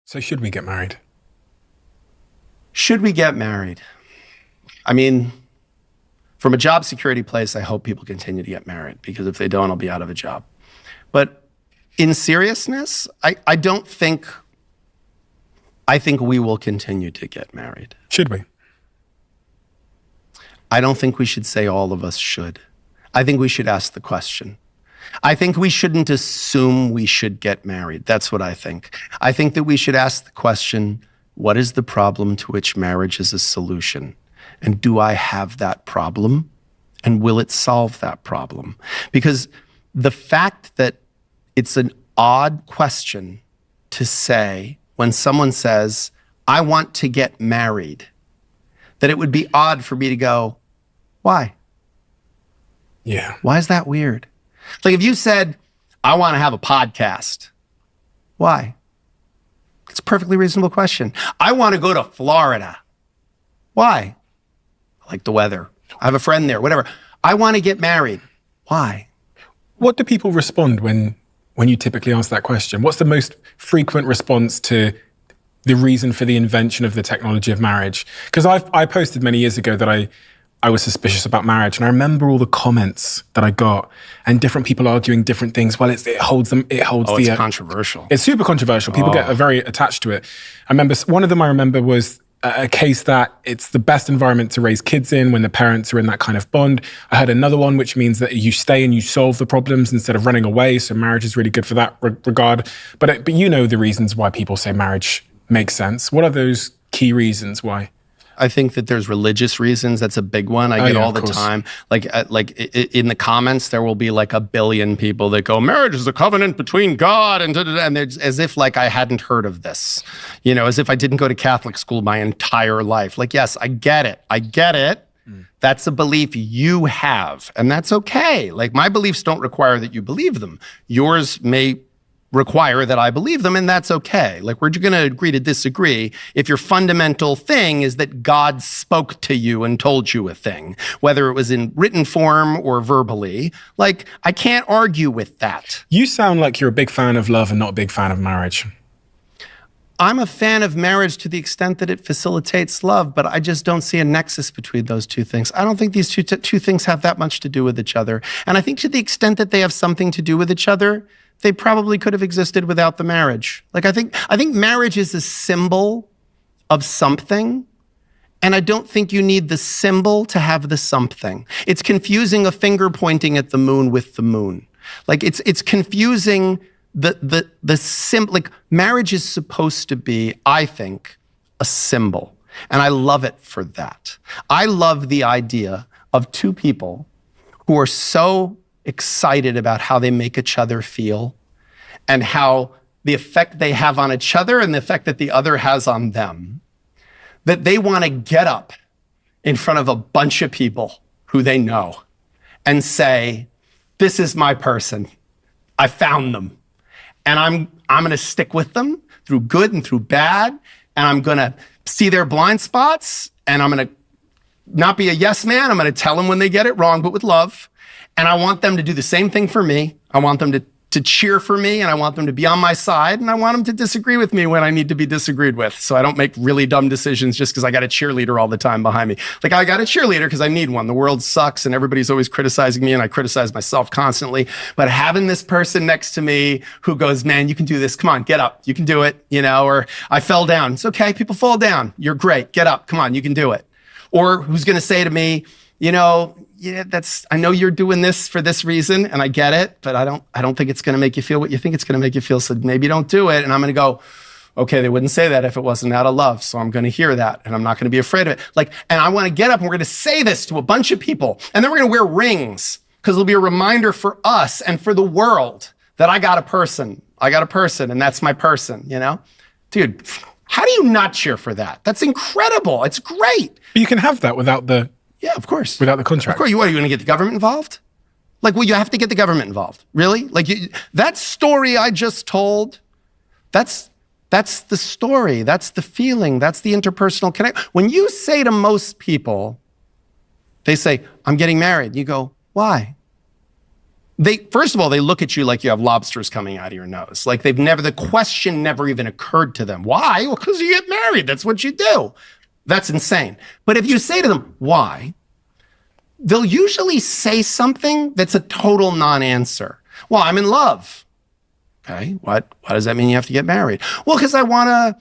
So should we get married? Should we get married? I mean, from a job security place, I hope people continue to get married, because if they don't, I'll be out of a job. But in seriousness, I think we will continue to get married. Should we? I don't think we should say all of us should. I think we should ask the question. I think we shouldn't assume we should get married. That's what I think. I think that we should ask the question, what is the problem to which marriage is a solution? And do I have that problem? And will it solve that problem? Because the fact that it's an odd question to say when someone says, I want to get married, that it would be odd for me to go, why? Yeah. Why is that weird? Like if you said, I want to have a podcast, why? It's a perfectly reasonable question. I want to go to Florida. Why? I like the weather. I have a friend there, whatever. I want to get married. Why? What do people respond when you typically ask that question? What's the most frequent response to the reason for the invention of the technology of marriage? Because I posted many years ago that I was suspicious about marriage, and I remember all the comments that I got and different people arguing different things. Well, it holds it's controversial. It's super controversial. People get very attached to it. I remember one of them was a case that it's the best environment to raise kids in when the parents are in that kind of bond. I heard another one, which means that you stay and you solve the problems instead of running away. So marriage is really good for that regard. But you know the reasons why people say marriage makes sense. What are those key reasons why? I think that there's religious reasons. That's a big one. I get all the time. Like in the comments, there will be like a billion people that go, marriage is a covenant between God and and there's as if like I hadn't heard of this, as if I didn't go to Catholic school my entire life. Like, yes, I get it. That's a belief you have, and that's okay. Like my beliefs don't require that you believe them. Yours may require that I believe them, and that's okay. Like we're going to agree to disagree if your fundamental thing is that God spoke to you and told you a thing, whether it was in written form or verbally. Like I can't argue with that. You sound like you're a big fan of love and not a big fan of marriage. I'm a fan of marriage to the extent that it facilitates love, but I just don't see a nexus between those two things. I don't think these two things have that much to do with each other. And I think to the extent that they have something to do with each other, they probably could have existed without the marriage. Like I think marriage is a symbol of something, and I don't think you need the symbol to have the something. It's confusing a finger pointing at the moon with the moon. Like it's confusing the symbol. Like marriage is supposed to be, I think, a symbol, and I love it for that. I love the idea of two people who are so excited about how they make each other feel and how the effect they have on each other and the effect that the other has on them, that they want to get up in front of a bunch of people who they know and say, this is my person. I found them. And I'm going to stick with them through good and through bad. And I'm going to see their blind spots. And I'm going to not be a yes man. I'm going to tell them when they get it wrong, but with love. And I want them to do the same thing for me. I want them to cheer for me, and I want them to be on my side, and I want them to disagree with me when I need to be disagreed with, so I don't make really dumb decisions just because I got a cheerleader all the time behind me. Like, I got a cheerleader because I need one. The world sucks, and everybody's always criticizing me, and I criticize myself constantly. But having this person next to me who goes, man, you can do this. Come on, get up. You can do it, or I fell down. It's okay. People fall down. You're great. Get up. Come on, you can do it. Or who's going to say to me, yeah, I know you're doing this for this reason, and I get it, but I don't think it's going to make you feel what you think it's going to make you feel, so maybe don't do it. And I'm going to go, okay, they wouldn't say that if it wasn't out of love, so I'm going to hear that, and I'm not going to be afraid of it. And I want to get up, and we're going to say this to a bunch of people, and then we're going to wear rings, because it'll be a reminder for us and for the world that I got a person, and that's my person, Dude, how do you not cheer for that? That's incredible. It's great. But you can have that without the... Yeah, of course. Without the contract. Of course. Are you going to get the government involved? You have to get the government involved. Really? That story I just told, that's the story. That's the feeling. That's the interpersonal connect. When you say to most people, they say, I'm getting married. You go, why? First of all, they look at you like you have lobsters coming out of your nose. Like the question never even occurred to them. Why? Well, because you get married. That's what you do. That's insane. But if you say to them, why? They'll usually say something that's a total non-answer. Well, I'm in love. Okay, why does that mean you have to get married? Well, because I want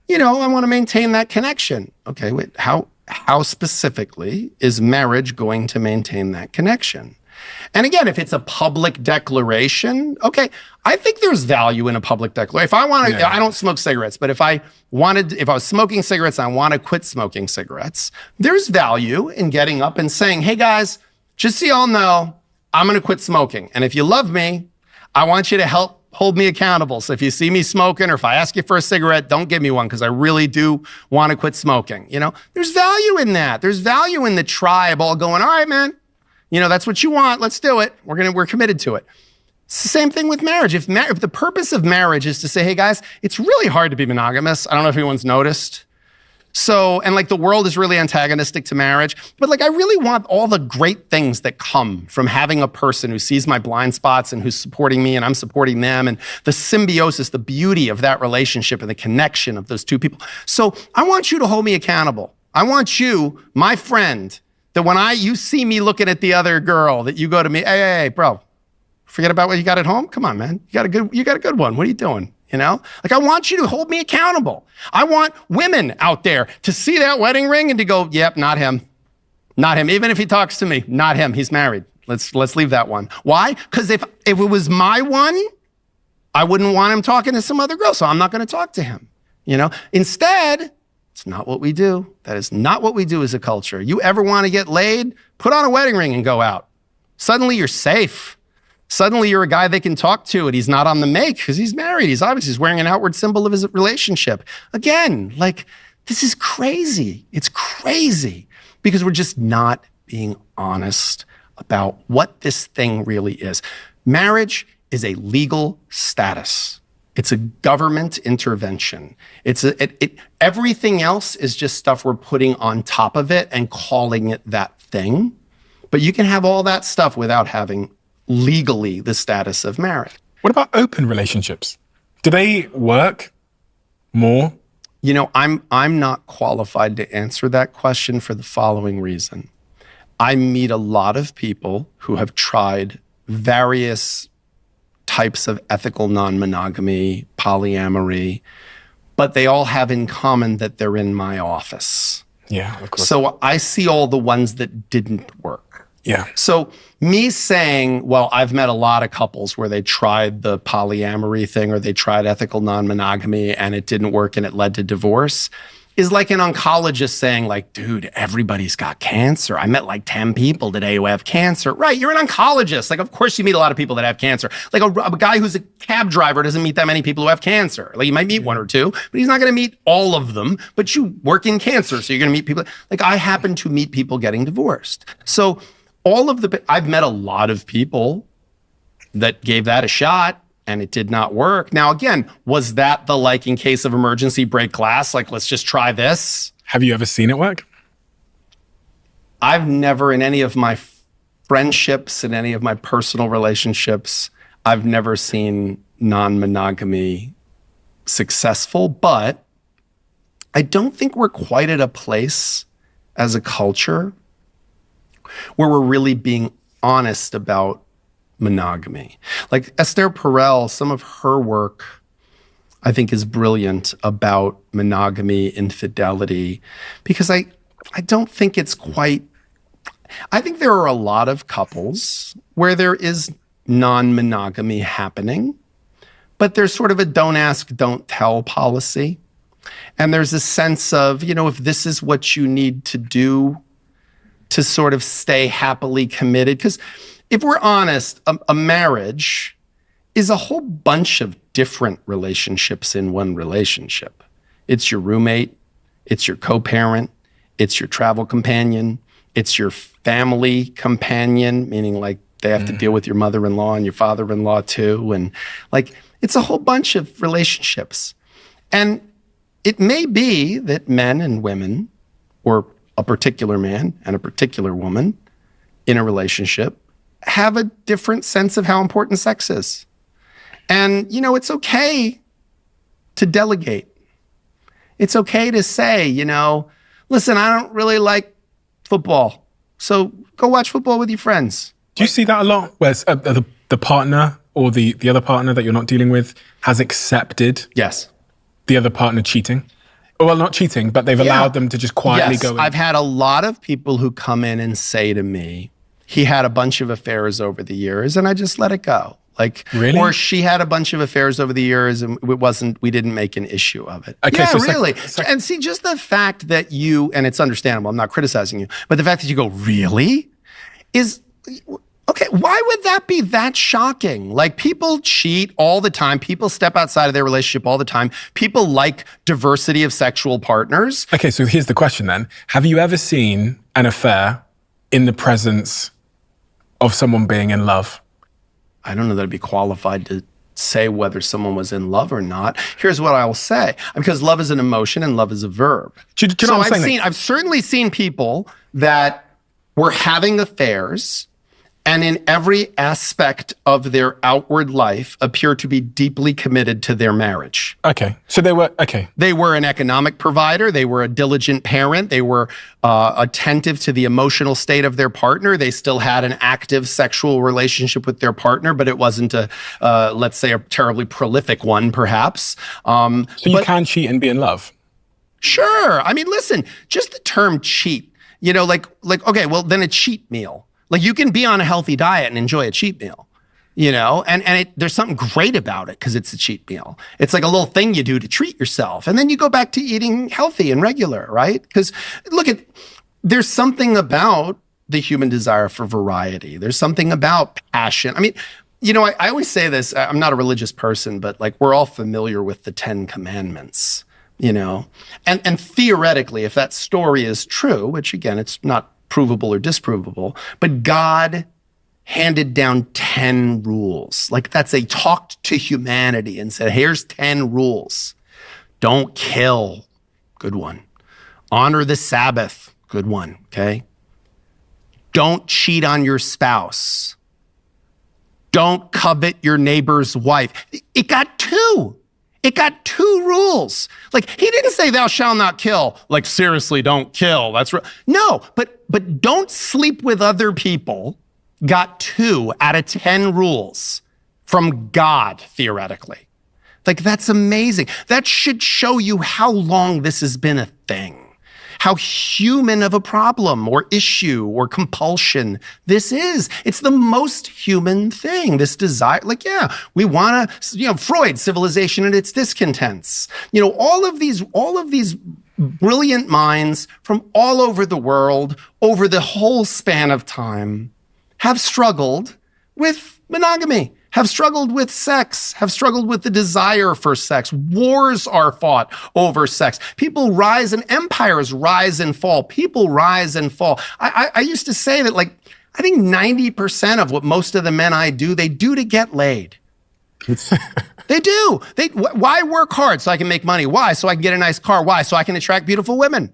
to maintain that connection. Okay, wait, how specifically is marriage going to maintain that connection? And again, if it's a public declaration, okay, I think there's value in a public declaration. If I want to, I don't smoke cigarettes, but if I was smoking cigarettes, and I want to quit smoking cigarettes, there's value in getting up and saying, hey guys, just so y'all know, I'm going to quit smoking. And if you love me, I want you to help hold me accountable. So if you see me smoking or if I ask you for a cigarette, don't give me one because I really do want to quit smoking. There's value in that. There's value in the tribe all going, all right, man. That's what you want. Let's do it. We're committed to it. It's the same thing with marriage. If the purpose of marriage is to say, hey guys, it's really hard to be monogamous. I don't know if anyone's noticed. So, and the world is really antagonistic to marriage, but I really want all the great things that come from having a person who sees my blind spots and who's supporting me and I'm supporting them, and the symbiosis, the beauty of that relationship and the connection of those two people. So I want you to hold me accountable. I want you, my friend, that when you see me looking at the other girl, that you go to me, hey, bro, forget about what you got at home. Come on, man. You got a good one. What are you doing? I want you to hold me accountable. I want women out there to see that wedding ring and to go, yep, not him. Not him. Even if he talks to me, not him. He's married. Let's leave that one. Why? Because if it was my one, I wouldn't want him talking to some other girl. So I'm not going to talk to him. Instead, it's not what we do. That is not what we do as a culture. You ever want to get laid? Put on a wedding ring and go out. Suddenly you're safe. Suddenly you're a guy they can talk to and he's not on the make because he's married. He's wearing an outward symbol of his relationship. Again, this is crazy. It's crazy because we're just not being honest about what this thing really is. Marriage is a legal status. It's a government intervention. Everything else is just stuff we're putting on top of it and calling it that thing. But you can have all that stuff without having legally the status of marriage. What about open relationships? Do they work more? I'm not qualified to answer that question for the following reason. I meet a lot of people who have tried various types of ethical non-monogamy, polyamory, but they all have in common that they're in my office. Yeah, of course. So I see all the ones that didn't work. Yeah. So me saying, well, I've met a lot of couples where they tried the polyamory thing or they tried ethical non-monogamy and it didn't work and it led to divorce is like an oncologist saying dude, everybody's got cancer. I met 10 people today who have cancer. Right, you're an oncologist. Of course you meet a lot of people that have cancer. A guy who's a cab driver doesn't meet that many people who have cancer. You might meet one or two, but he's not going to meet all of them. But you work in cancer, so you're going to meet people. I happen to meet people getting divorced. So I've met a lot of people that gave that a shot and it did not work. Now, again, was that in case of emergency, break glass? Let's just try this. Have you ever seen it work? I've never, in any of my friendships, in any of my personal relationships, I've never seen non-monogamy successful, but I don't think we're quite at a place as a culture where we're really being honest about monogamy. Esther Perel, some of her work, I think, is brilliant about monogamy, infidelity, because I don't think it's quite, I think there are a lot of couples where there is non-monogamy happening, but there's sort of a don't ask, don't tell policy. And there's a sense of, if this is what you need to do to sort of stay happily committed. Because if we're honest, a marriage is a whole bunch of different relationships in one relationship. It's your roommate, it's your co-parent, it's your travel companion, it's your family companion, meaning they have to deal with your mother-in-law and your father-in-law too. And it's a whole bunch of relationships. And it may be that men and women, or a particular man and a particular woman in a relationship, have a different sense of how important sex is. And, you know, it's okay to delegate. It's okay to say, you know, listen, I don't really like football, so go watch football with your friends. Do you see that a lot, where the partner or the other partner that you're not dealing with has accepted the other partner cheating? Well, not cheating, but they've allowed them to just quietly go in. I've had a lot of people who come in and say to me, he had a bunch of affairs over the years and I just let it go. Like, really? Or she had a bunch of affairs over the years and we didn't make an issue of it. Okay, yeah, so really. And see, just the fact that you, and it's understandable, I'm not criticizing you, but the fact that you go, really? Is, okay, why would that be that shocking? Like, people cheat all the time. People step outside of their relationship all the time. People like diversity of sexual partners. Okay, so here's the question then. Have you ever seen an affair in the presence of someone being in love? I don't know that I'd be qualified to say whether someone was in love or not. Here's what I will say, because love is an emotion and love is a verb. Do you know what I'm saying? I've certainly seen people that were having affairs and in every aspect of their outward life appear to be deeply committed to their marriage. Okay, so they were, They were an economic provider. They were a diligent parent. They were attentive to the emotional state of their partner. They still had an active sexual relationship with their partner, but it wasn't let's say, a terribly prolific one, perhaps. So you can cheat and be in love? Sure. I mean, listen, just the term cheat, you know, like, okay, well, then a cheat meal. Like, you can be on a healthy diet and enjoy a cheat meal, you know, and there's something great about it because it's a cheat meal. It's like a little thing you do to treat yourself. And then you go back to eating healthy and regular, right? Because there's something about the human desire for variety. There's something about passion. I mean, you know, I always say this, I'm not a religious person, but like, we're all familiar with the 10 Commandments, you know, and theoretically, if that story is true, which again, it's not provable or disprovable, but God handed down 10 rules. Like, that's a talked to humanity and said, here's 10 rules. Don't kill. Good one. Honor the Sabbath. Good one. Okay. Don't cheat on your spouse. Don't covet your neighbor's wife. It got 2. It got 2 rules. Like, he didn't say thou shalt not kill. Like, seriously, don't kill. That's right. No, but don't sleep with other people got 2 out of 10 rules from God, theoretically. Like, that's amazing. That should show you how long this has been a thing. How human of a problem or issue or compulsion this is. It's the most human thing, this desire. Like, yeah, we want to, you know, Freud, Civilization and Its Discontents. You know, all of these brilliant minds from all over the world, over the whole span of time, have struggled with monogamy, have struggled with sex, have struggled with the desire for sex. Wars are fought over sex. People rise and empires rise and fall. People rise and fall. I used to say that, like, I think 90% of what most of the men I do, they do to get laid. They do. Why work hard? So I can make money. Why? So I can get a nice car. Why? So I can attract beautiful women.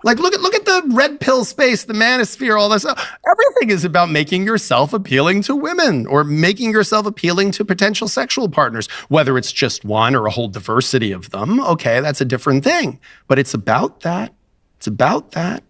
Like, look at the red pill space, the manosphere, all this. Everything is about making yourself appealing to women or making yourself appealing to potential sexual partners, whether it's just one or a whole diversity of them. Okay, that's a different thing. But it's about that. It's about that.